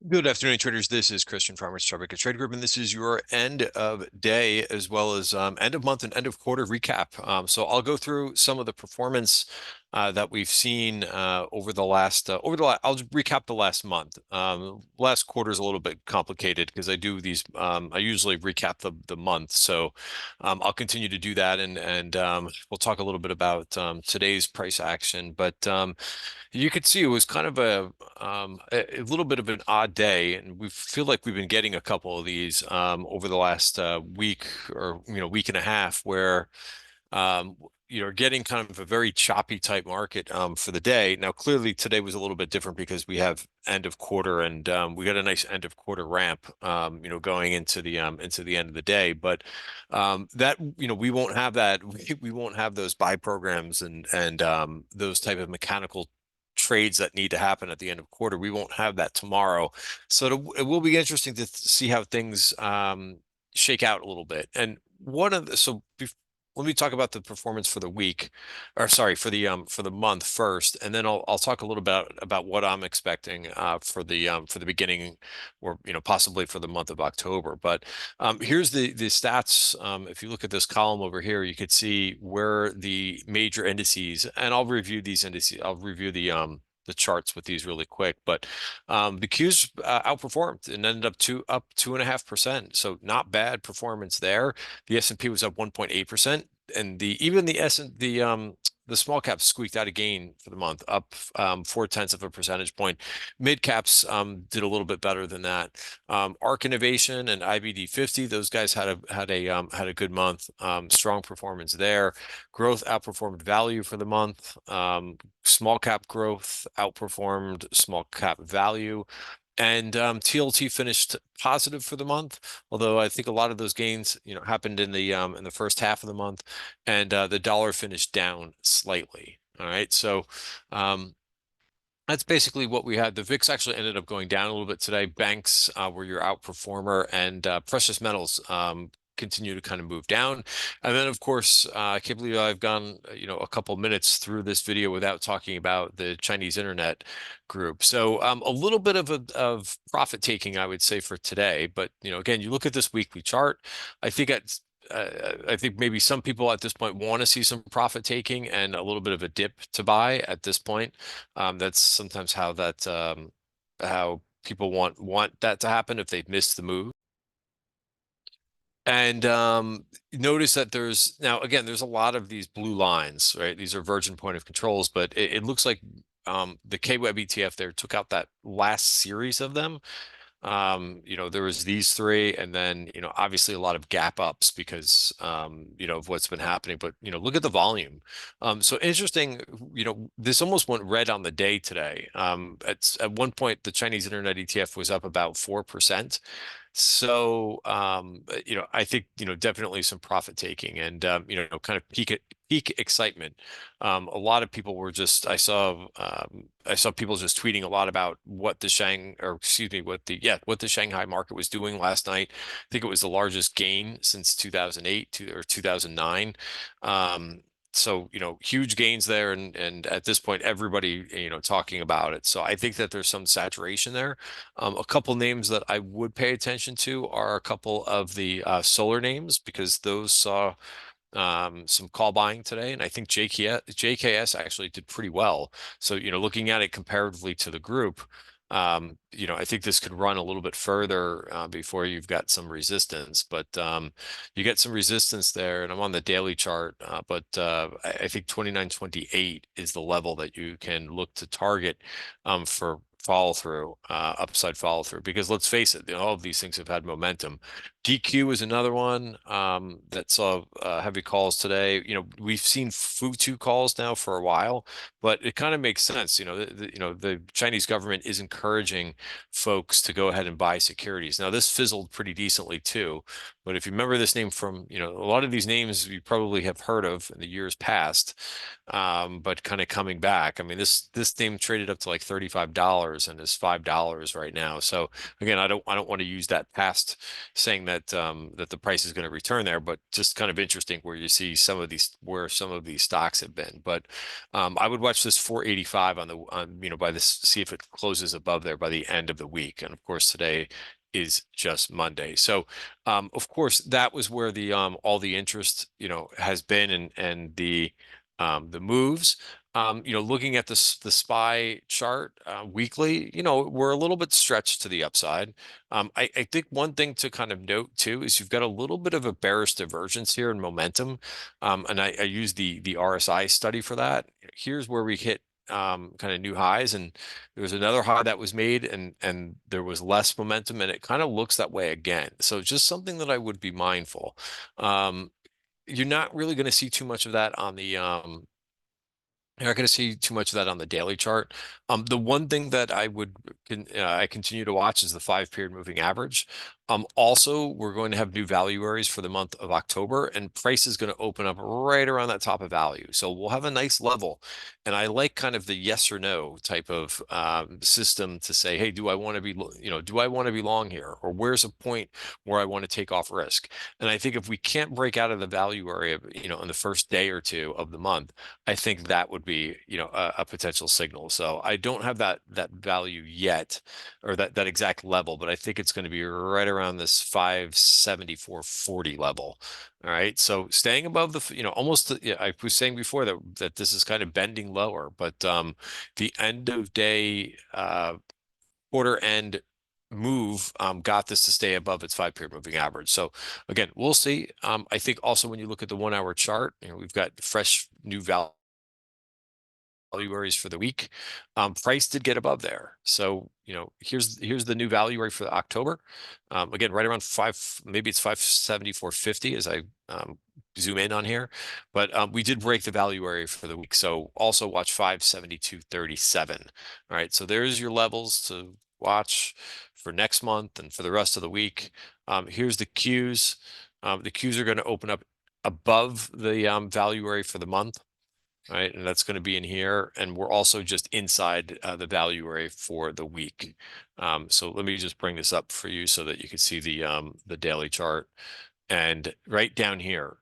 Good afternoon, traders. This is Christian from Trade Trade Group, and this is your end of day as well as end of month and end of quarter recap. So I'll go through some of the performance that we've seen I'll recap the last month. Last quarter is a little bit complicated because I do these. I usually recap the month, so I'll continue to do that, and we'll talk a little bit about today's price action, but. You could see it was kind of a little bit of an odd day, and we feel like we've been getting a couple of these over the last week or week and a half, where um, you're getting kind of a very choppy type market for the day. Now, clearly today was a little bit different because we have end of quarter, and we got a nice end of quarter ramp, going into the end of the day. But that we won't have that. We won't have those buy programs and those type of mechanical trades that need to happen at the end of quarter. We won't have that tomorrow. So it will be interesting to see how things shake out a little bit. And one of the so let me talk about the performance for the week, or sorry, for the month first, and then I'll talk a little bit about what I'm expecting for the beginning, or possibly for the month of October. But here's the stats. If you look at this column over here, you could see where the major indices, and I'll review these indices. I'll review the charts with these really quick, but the Qs outperformed and ended up 2.5%. So not bad performance there. The S&P was up 1.8%, and even the small caps squeaked out a gain for the month, up 0.4 of a percentage point. Mid caps did a little bit better than that. ARK Innovation and IBD 50, those guys had a good month. Strong performance there. Growth outperformed value for the month. Small cap growth outperformed small cap value. And TLT finished positive for the month, although I think a lot of those gains, happened in the first half of the month, and the dollar finished down slightly. All right, so that's basically what we had. The VIX actually ended up going down a little bit today. Banks were your outperformer, and precious metals continue to kind of move down. And then, of course, I can't believe I've gone, a couple minutes through this video without talking about the Chinese internet group. So a little bit of profit taking, I would say, for today. But again, you look at this weekly chart. I think it's I think maybe some people at this point want to see some profit taking and a little bit of a dip to buy at this point. That's sometimes how people want that to happen if they've missed the move. And notice that there's a lot of these blue lines, right? These are virgin point of controls, but it looks like the KWEB ETF there took out that last series of them. There was these three, and then, obviously a lot of gap ups because, of what's been happening. But, look at the volume. So interesting, this almost went red on the day today. At one point, the Chinese Internet ETF was up about 4%. So, I think, definitely some profit taking and, kind of peak excitement. A lot of people were I saw people just tweeting a lot about what the what the Shanghai market was doing last night. I think it was the largest gain since 2008 or 2009. So, huge gains there, and at this point, everybody, talking about it. So I think that there's some saturation there. A couple names that I would pay attention to are a couple of the solar names, because those saw some call buying today, and I think JKS actually did pretty well. So, looking at it comparatively to the group, I think this could run a little bit further before you've got some resistance. But you get some resistance there, and I'm on the daily chart, but I think 29.28 is the level that you can look to target for follow through, upside follow through, because let's face it, all of these things have had momentum. DQ is another one that saw heavy calls today. We've seen Futu calls now for a while, but it kind of makes sense. The Chinese government is encouraging folks to go ahead and buy securities. Now, this fizzled pretty decently too, But if you remember this name from, a lot of these names you probably have heard of in the years past, but kind of coming back. I mean, this name traded up to like $35 and is $5 right now. So again, I don't want to use that past saying that that the price is going to return there, but just kind of interesting where you see some of these stocks have been. But I would watch this 485 by this, see if it closes above there by the end of the week. And of course, today is just Monday. So, of course, that was where the all the interest, has been, and the moves. Looking at the SPY chart weekly, we're a little bit stretched to the upside. I think one thing to kind of note too is you've got a little bit of a bearish divergence here in momentum, and I use the RSI study for that. Here's where we hit kind of new highs, and there was another high that was made, and there was less momentum, and it kind of looks that way again. So just something that I would be mindful. You're not really going to see too much of that on the you're not going to see too much of that on the daily chart. The one thing that I continue to watch is the 5 period moving average. Also, we're going to have new value areas for the month of October, and price is going to open up right around that top of value. So we'll have a nice level, and I like kind of the yes or no type of system to say, hey, do I want to be, do I want to be long here, or where's a point where I want to take off risk? And I think if we can't break out of the value area, in the first day or two of the month, I think that would be, a potential signal. So I don't have that value yet, or that exact level, but I think it's going to be right around this 574.40 level. All right. So staying above almost, yeah, I was saying before that this is kind of bending lower, but the end of day quarter end move got this to stay above its 5 period moving average. So again, we'll see. I think also when you look at the 1 hour chart, we've got fresh new value areas for the week. Price did get above there. So, here's the new value area for October. Again, right around maybe it's 574.50 as I zoom in on here, but we did break the value area for the week. So also watch 572.37. All right. So there's your levels to watch for next month and for the rest of the week. Here's the Qs. The Qs are going to open up above the value area for the month. Right, and that's going to be in here, and we're also just inside the value area for the week. So let me just bring this up for you so that you can see the daily chart, and right down here.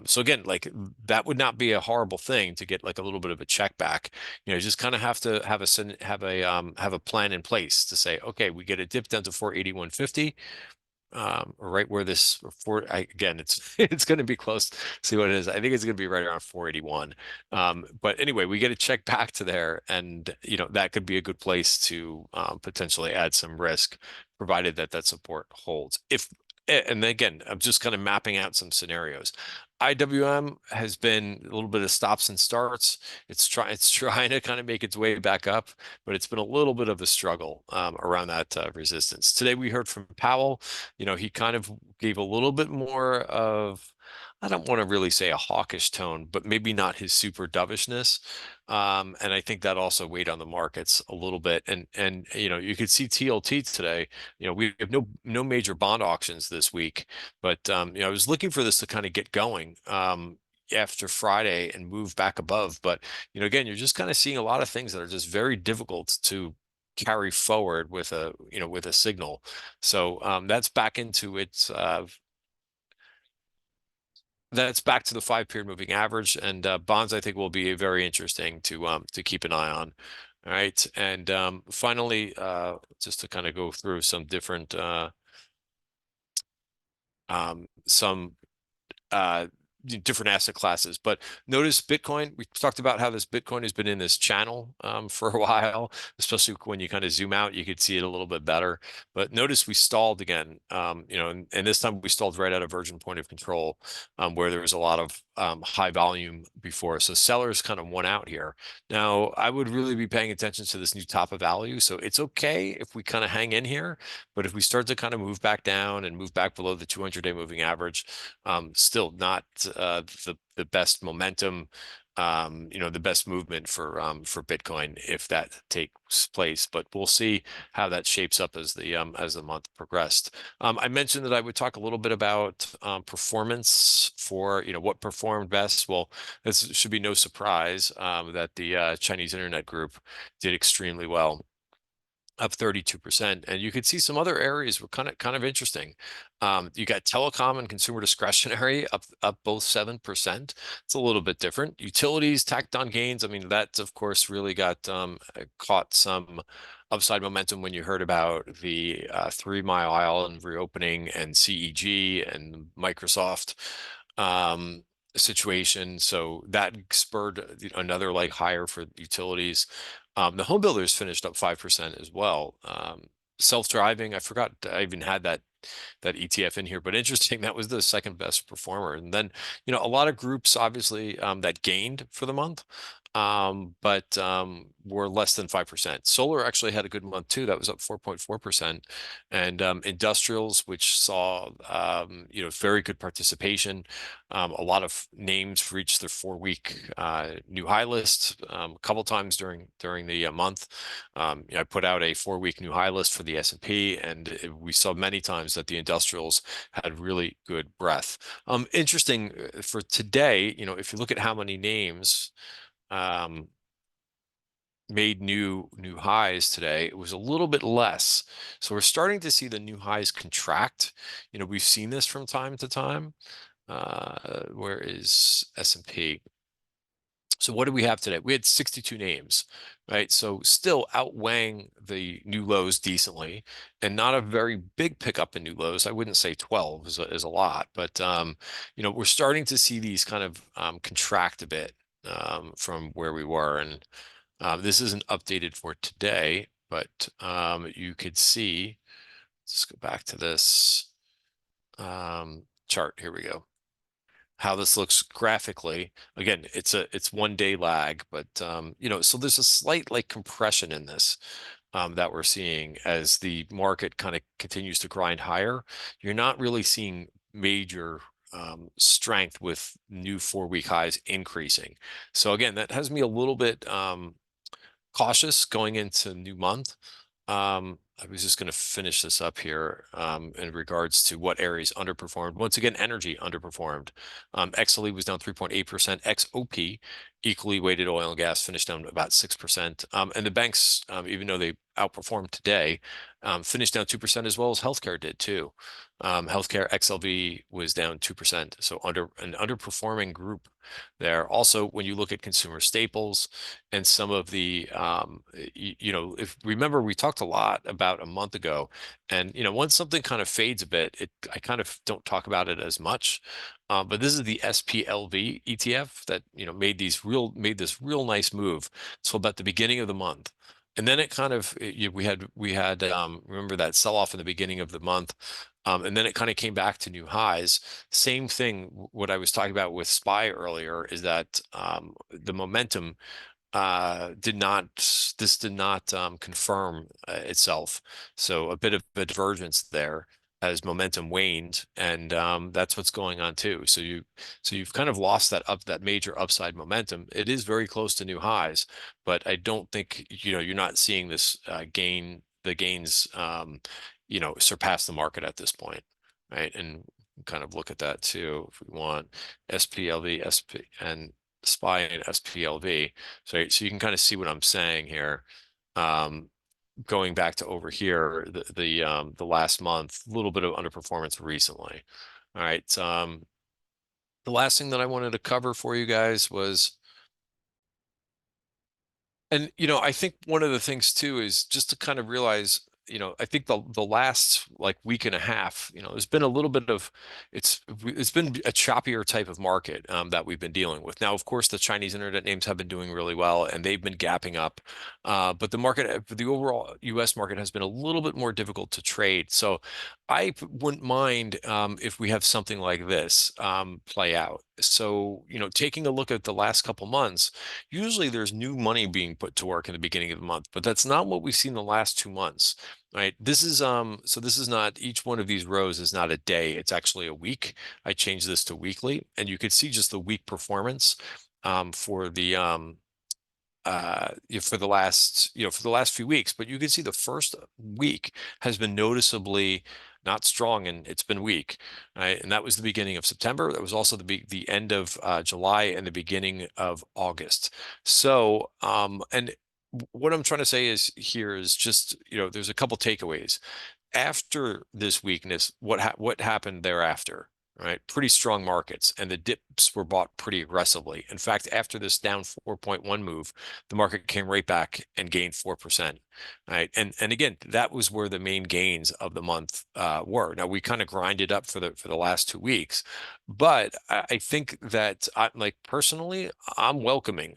So again, like that would not be a horrible thing to get like a little bit of a check back. Just kind of have to have a plan in place to say, okay, we get a dip down to 481.50. Right where again, it's it's going to be close. See what it is. I think it's going to be right around 481. But anyway, we get a check back to there, and that could be a good place to potentially add some risk, provided that support holds. And again, I'm just kind of mapping out some scenarios. IWM has been a little bit of stops and starts. It's trying to kind of make its way back up, but it's been a little bit of a struggle around that resistance. Today we heard from Powell. He kind of gave a little bit more of, I don't want to really say a hawkish tone, but maybe not his super dovishness. And I think that also weighed on the markets a little bit. And you could see TLT today. We have no major bond auctions this week, but I was looking for this to kind of get going after Friday and move back above. But again, you're just kind of seeing a lot of things that are just very difficult to carry forward with a signal. So that's back to the 5 period moving average, and bonds I think will be very interesting to keep an eye on. All right, and finally, just to kind of go through some different some different asset classes. But notice Bitcoin, we talked about how this Bitcoin has been in this channel for a while, especially when you kind of zoom out, you could see it a little bit better. But notice we stalled again, and this time we stalled right at a virgin point of control where there was a lot of high volume before. So sellers kind of won out here. Now, I would really be paying attention to this new top of value. So it's okay if we kind of hang in here, but if we start to kind of move back down and move back below the 200-day moving average, still not the best momentum. the best movement for Bitcoin if that takes place. But we'll see how that shapes up as the month progressed. I mentioned that I would talk a little bit about performance for what performed best. Well, this should be no surprise that the Chinese Internet Group did extremely well, up 32%. And you could see some other areas were kind of interesting. You got telecom and consumer discretionary up both 7%. It's a little bit different. Utilities tacked on gains. I mean, that of course really got caught some upside momentum when you heard about the 3 Mile Island reopening and CEG and Microsoft situation. So that spurred another like higher for utilities. The home builders finished up 5% as well. Self-driving, I forgot I even had that ETF in here, but interesting, that was the second best performer. And then, a lot of groups obviously that gained for the month, but were less than 5%. Solar actually had a good month too. That was up 4.4%. And industrials, which saw very good participation. A lot of names reached their 4-week new high list a couple times during the month. I put out a 4-week new high list for the S&P, and we saw many times that the industrials had really good breadth. Interesting for today, if you look at how many names um, made new highs today, it was a little bit less. So we're starting to see the new highs contract. We've seen this from time to time. Where is S&P? So what do we have today? We had 62 names, right? So still outweighing the new lows decently, and not a very big pickup in new lows. I wouldn't say 12 is a lot, but we're starting to see these kind of contract a bit from where we were. And this isn't updated for today, but you could see, let's go back to this chart. Here we go. How this looks graphically. Again, it's 1 day lag, but so there's a slight like compression in this that we're seeing as the market kind of continues to grind higher. You're not really seeing major strength with new 4-week highs increasing. So again, that has me a little bit cautious going into new month. I was just going to finish this up here in regards to what areas underperformed. Once again, energy underperformed. XLE was down 3.8%. XOP, equally weighted oil and gas, finished down about 6%. And the banks, even though they outperformed today, finished down 2% as well as healthcare did too. Healthcare XLV was down 2%. So an underperforming group there. Also, when you look at consumer staples and some of the, if remember, we talked a lot about a month ago, and once something kind of fades a bit, I kind of don't talk about it as much. But this is the SPLV ETF that made this real nice move. So about the beginning of the month. And then it kind of we had remember that sell off in the beginning of the month, and then it kind of came back to new highs. Same thing. What I was talking about with SPY earlier is that the momentum this did not confirm itself. So a bit of a divergence there as momentum waned, and that's what's going on too. So you've kind of lost that major upside momentum. It is very close to new highs, but I don't think you're not seeing this gains surpass the market at this point, right? And kind of look at that too if we want SPLV, SP and SPY and SPLV. So you can kind of see what I'm saying here. Going back to over here, the last month, a little bit of underperformance recently. All right. The last thing that I wanted to cover for you guys was, and I think one of the things too is just to kind of realize, I think the last like week and a half, there's been a little bit of it's been a choppier type of market that we've been dealing with. Now, of course, the Chinese internet names have been doing really well and they've been gapping up, but the overall U.S. market has been a little bit more difficult to trade. So I wouldn't mind if we have something like this play out. So, taking a look at the last couple months. Usually there's new money being put to work in the beginning of the month, but that's not what we've seen the last 2 months, right? This is so this is not, each one of these rows is not a day, it's actually a week. I changed this to weekly, and you could see just the week performance. for the for the last for the last few weeks, but you can see the first week has been noticeably not strong and it's been weak, right? And that was the beginning of September. That was also the end of July and the beginning of August. So and what I'm trying to say is here is just there's a couple takeaways after this weakness. What happened thereafter? Right, pretty strong markets, and the dips were bought pretty aggressively. In fact, after this down 4.1 move, the market came right back and gained 4%. Right, and again, that was where the main gains of the month were. Now we kind of grinded up for the last 2 weeks, but I think that like personally, I'm welcoming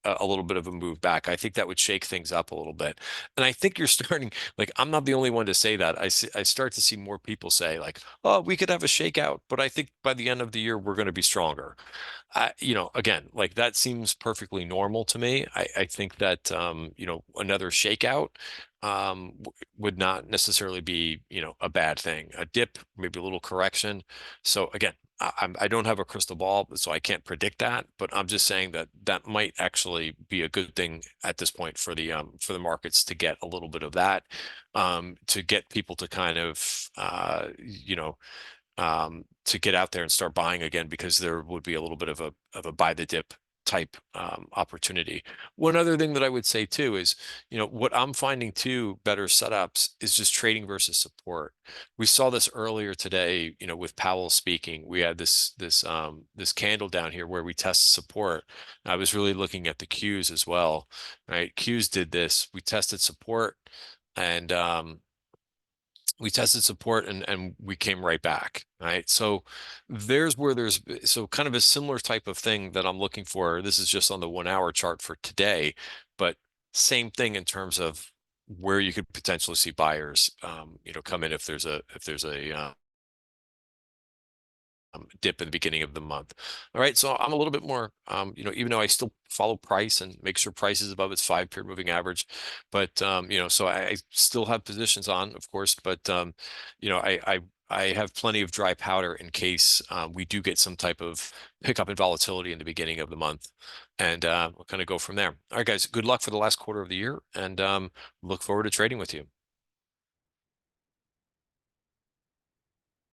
a little bit of a move back. I think that would shake things up a little bit, and I think you're starting. Like, I'm not the only one to say that. I start to see more people say like, "Oh, we could have a shakeout," but I think by the end of the year we're going to be stronger. Again, like that seems perfectly normal to me. I think that another shakeout would not necessarily be a bad thing. A dip, maybe a little correction. So again, I don't have a crystal ball, so I can't predict that. But I'm just saying that that might actually be a good thing at this point for the markets to get a little bit of that, to get people to kind of to get out there and start buying again, because there would be a little bit of a buy the dip type opportunity. One other thing that I would say too is, what I'm finding too better setups is just trading versus support. We saw this earlier today, with Powell speaking. We had this candle down here where we test support. I was really looking at the Qs as well, right? Qs did this. We tested support, and we tested support, and we came right back, right? So there's where there's so kind of a similar type of thing that I'm looking for. This is just on the 1 hour chart for today, but same thing in terms of where you could potentially see buyers come in if there's a dip in the beginning of the month. All right, so I'm a little bit more, even though I still follow price and make sure price is above its 5 period moving average, but so I still have positions on, of course, but I have plenty of dry powder in case we do get some type of pickup in volatility in the beginning of the month, and we'll kind of go from there. All right, guys, good luck for the last quarter of the year, and look forward to trading with you.